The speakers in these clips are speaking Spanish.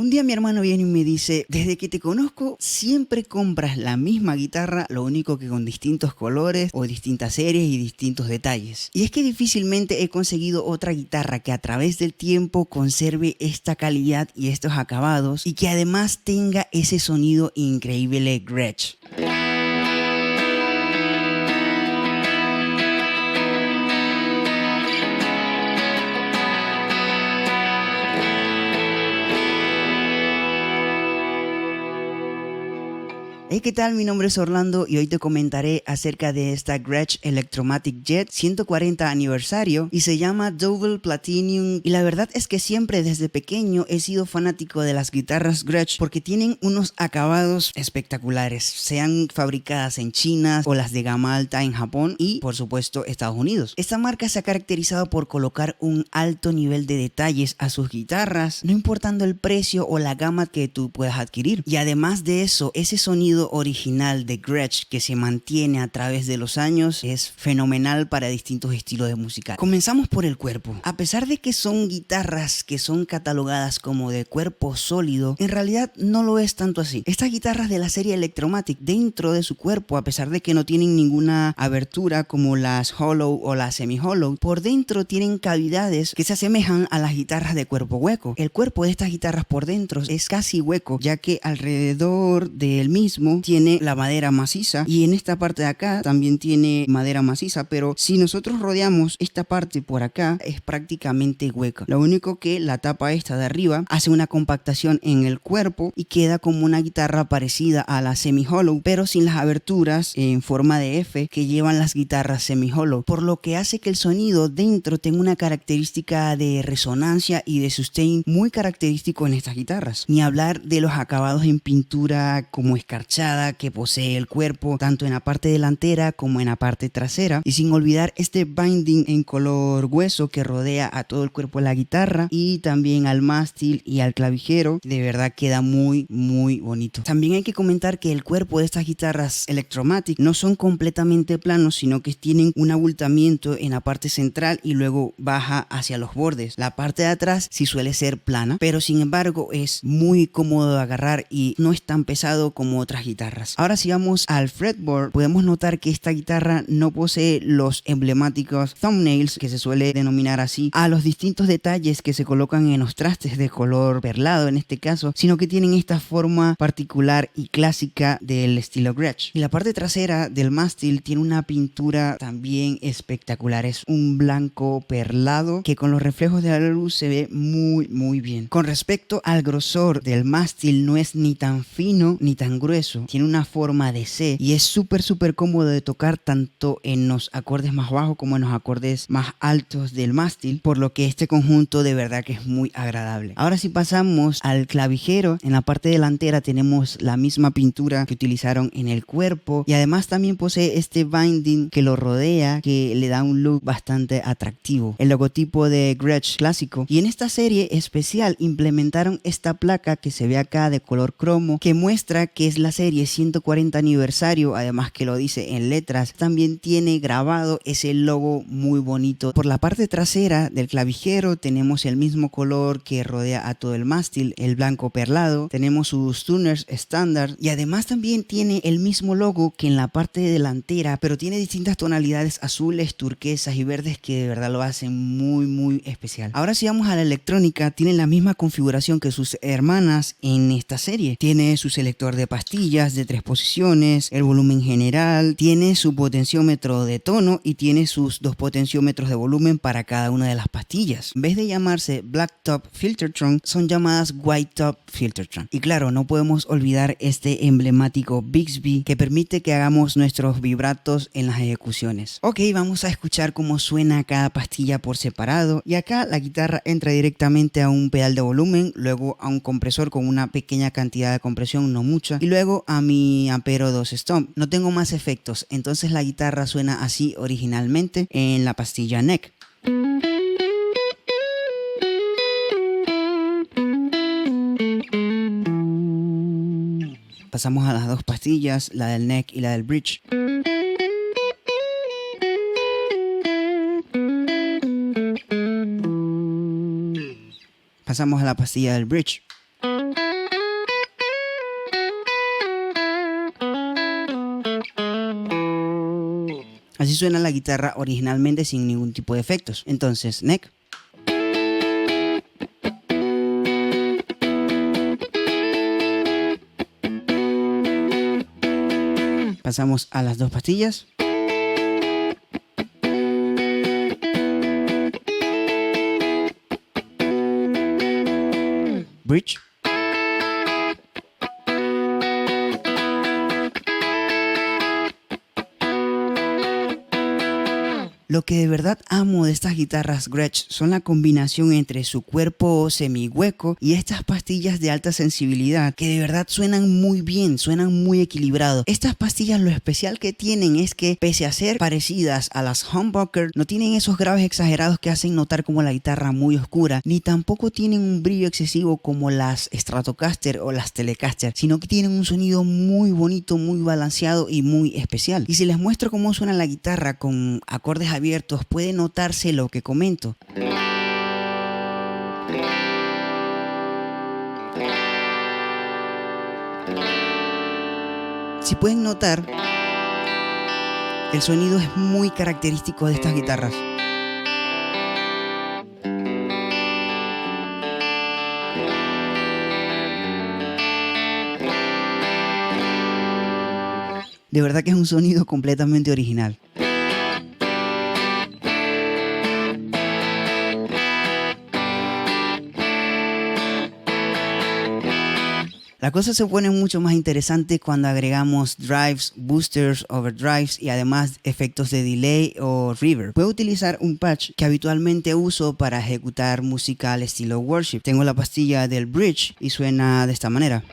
Un día mi hermano viene y me dice, desde que te conozco siempre compras la misma guitarra, lo único que con distintos colores o distintas series y distintos detalles. Y es que difícilmente he conseguido otra guitarra que a través del tiempo conserve esta calidad y estos acabados y que además tenga ese sonido increíble Gretsch. Hey, ¿qué tal? Mi nombre es Orlando y hoy te comentaré acerca de esta Gretsch Electromatic Jet 140 aniversario y se llama Double Platinum, y la verdad es que siempre desde pequeño he sido fanático de las guitarras Gretsch porque tienen unos acabados espectaculares, sean fabricadas en China o las de gama alta en Japón y por supuesto Estados Unidos. Esta marca se ha caracterizado por colocar un alto nivel de detalles a sus guitarras, no importando el precio o la gama que tú puedas adquirir, y además de eso, ese sonido original de Gretsch que se mantiene a través de los años es fenomenal para distintos estilos de música. Comenzamos por el cuerpo. A pesar de que son guitarras que son catalogadas como de cuerpo sólido, en realidad no lo es tanto así. Estas guitarras de la serie Electromatic, dentro de su cuerpo, a pesar de que no tienen ninguna abertura como las hollow o las semi-hollow, por dentro tienen cavidades que se asemejan a las guitarras de cuerpo hueco. El cuerpo de estas guitarras por dentro es casi hueco, ya que alrededor del mismo tiene la madera maciza y en esta parte de acá también tiene madera maciza, pero si nosotros rodeamos esta parte por acá es prácticamente hueca. Lo único que la tapa esta de arriba hace una compactación en el cuerpo y queda como una guitarra parecida a la semi-hollow, pero sin las aberturas en forma de F que llevan las guitarras semi-hollow, por lo que hace que el sonido dentro tenga una característica de resonancia y de sustain muy característico en estas guitarras. Ni hablar de los acabados en pintura como escarchada que posee el cuerpo, tanto en la parte delantera como en la parte trasera, y sin olvidar este binding en color hueso que rodea a todo el cuerpo de la guitarra y también al mástil y al clavijero. De verdad queda muy bonito. También hay que comentar que el cuerpo de estas guitarras Electromatic no son completamente planos, sino que tienen un abultamiento en la parte central y luego baja hacia los bordes. La parte de atrás sí suele ser plana, pero sin embargo es muy cómodo de agarrar y no es tan pesado como otras guitarras. Ahora si vamos al fretboard, podemos notar que esta guitarra no posee los emblemáticos thumbnails, que se suele denominar así a los distintos detalles que se colocan en los trastes de color perlado en este caso, sino que tienen esta forma particular y clásica del estilo Gretsch. Y la parte trasera del mástil tiene una pintura también espectacular, es un blanco perlado que con los reflejos de la luz se ve muy bien. Con respecto al grosor del mástil, no es ni tan fino ni tan grueso, tiene una forma de C y es súper cómodo de tocar tanto en los acordes más bajos como en los acordes más altos del mástil, por lo que este conjunto de verdad que es muy agradable. Ahora si pasamos al clavijero, en la parte delantera tenemos la misma pintura que utilizaron en el cuerpo y además también posee este binding que lo rodea, que le da un look bastante atractivo, el logotipo de Gretsch clásico. Y en esta serie especial implementaron esta placa que se ve acá de color cromo, que muestra que es la serie 140 aniversario, además que lo dice en letras. También tiene grabado ese logo muy bonito. Por la parte trasera del clavijero tenemos el mismo color que rodea a todo el mástil, el blanco perlado. Tenemos sus tuners estándar y además también tiene el mismo logo que en la parte delantera, pero tiene distintas tonalidades azules, turquesas y verdes que de verdad lo hacen muy especial. Ahora si vamos a la electrónica, tiene la misma configuración que sus hermanas en esta serie. Tiene su selector de pastillas de 3 posiciones, el volumen general, tiene su potenciómetro de tono y tiene sus 2 potenciómetros de volumen para cada una de las pastillas. En vez de llamarse Black Top Filtertron, son llamadas White Top Filtertron. Y claro, no podemos olvidar este emblemático Bixby que permite que hagamos nuestros vibratos en las ejecuciones. Ok, vamos a escuchar cómo suena cada pastilla por separado, y acá la guitarra entra directamente a un pedal de volumen, luego a un compresor con una pequeña cantidad de compresión, no mucha, y luego a mi Ampero 2 Stomp. No tengo más efectos, entonces la guitarra suena así originalmente en la pastilla neck. Pasamos a las 2 pastillas, la del neck y la del bridge. Pasamos a la pastilla del bridge. Así suena la guitarra originalmente sin ningún tipo de efectos. Entonces, neck. Pasamos a las dos pastillas. Bridge. Lo que de verdad amo de estas guitarras Gretsch son la combinación entre su cuerpo semihueco y estas pastillas de alta sensibilidad que de verdad suenan muy bien, suenan muy equilibrados. Estas pastillas, lo especial que tienen es que pese a ser parecidas a las humbucker, no tienen esos graves exagerados que hacen notar como la guitarra muy oscura, ni tampoco tienen un brillo excesivo como las Stratocaster o las Telecaster, sino que tienen un sonido muy bonito, muy balanceado y muy especial. Y si les muestro cómo suena la guitarra con acordes abiertos, puede notarse lo que comento. Si pueden notar, el sonido es muy característico de estas guitarras. De verdad que es un sonido completamente original. La cosa se pone mucho más interesante cuando agregamos drives, boosters, overdrives y además efectos de delay o reverb. Puedo utilizar un patch que habitualmente uso para ejecutar música al estilo worship. Tengo la pastilla del bridge y suena de esta manera.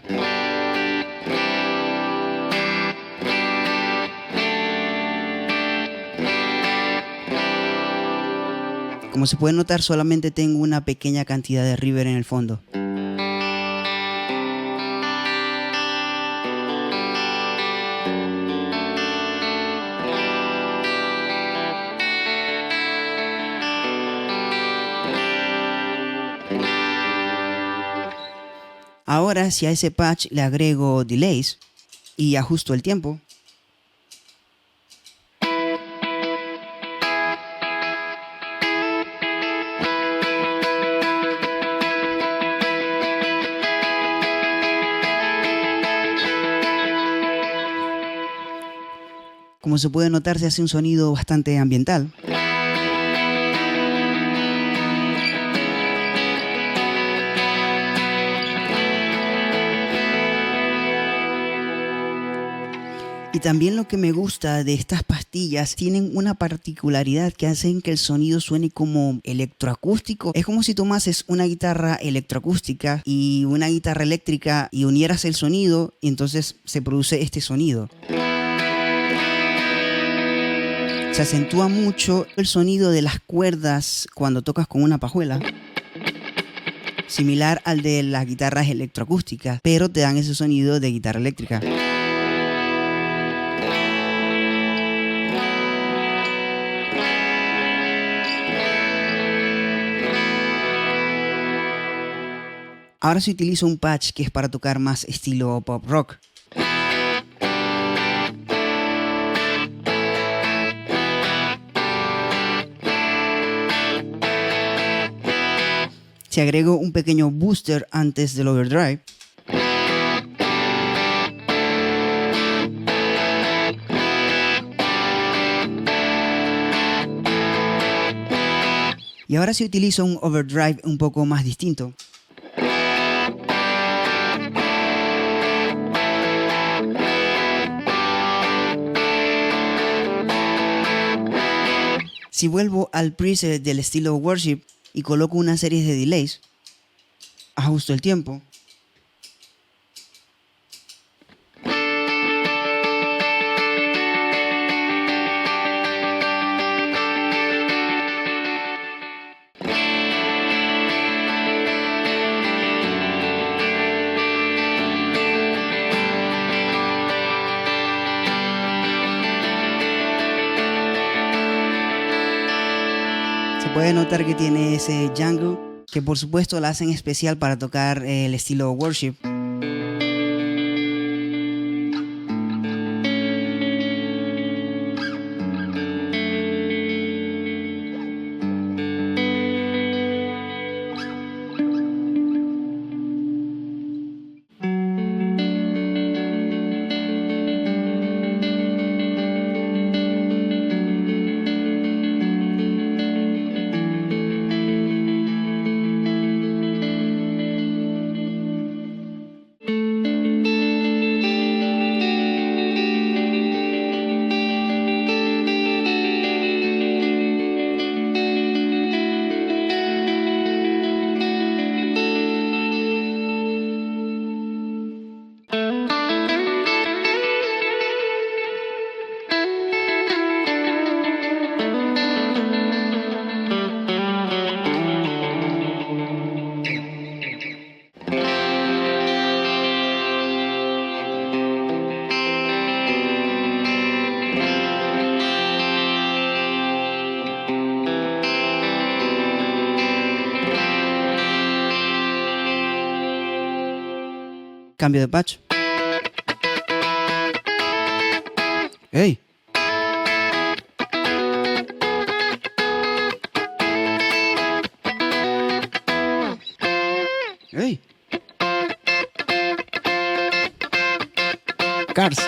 Como se puede notar, solamente tengo una pequeña cantidad de reverb en el fondo. Ahora, si a ese patch le agrego delays y ajusto el tiempo, como se puede notar, se hace un sonido bastante ambiental. Y también lo que me gusta de estas pastillas, tienen una particularidad que hacen que el sonido suene como electroacústico. Es como si tomases una guitarra electroacústica y una guitarra eléctrica y unieras el sonido y entonces se produce este sonido. Se acentúa mucho el sonido de las cuerdas cuando tocas con una pajuela, similar al de las guitarras electroacústicas, pero te dan ese sonido de guitarra eléctrica. Ahora se utiliza un patch que es para tocar más estilo pop rock. Si agrego un pequeño booster antes del overdrive, y ahora si utilizo un overdrive un poco más distinto, si vuelvo al preset del estilo worship y coloco una serie de delays, ajusto el tiempo, se puede notar que tiene ese jungle, que por supuesto la hacen especial para tocar el estilo worship. Cambio de patch. ¡Ey! ¡Ey! Cars.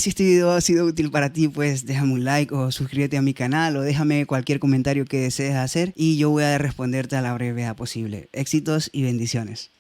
Si este video ha sido útil para ti, pues déjame un like o suscríbete a mi canal o déjame cualquier comentario que desees hacer y yo voy a responderte a la brevedad posible. Éxitos y bendiciones.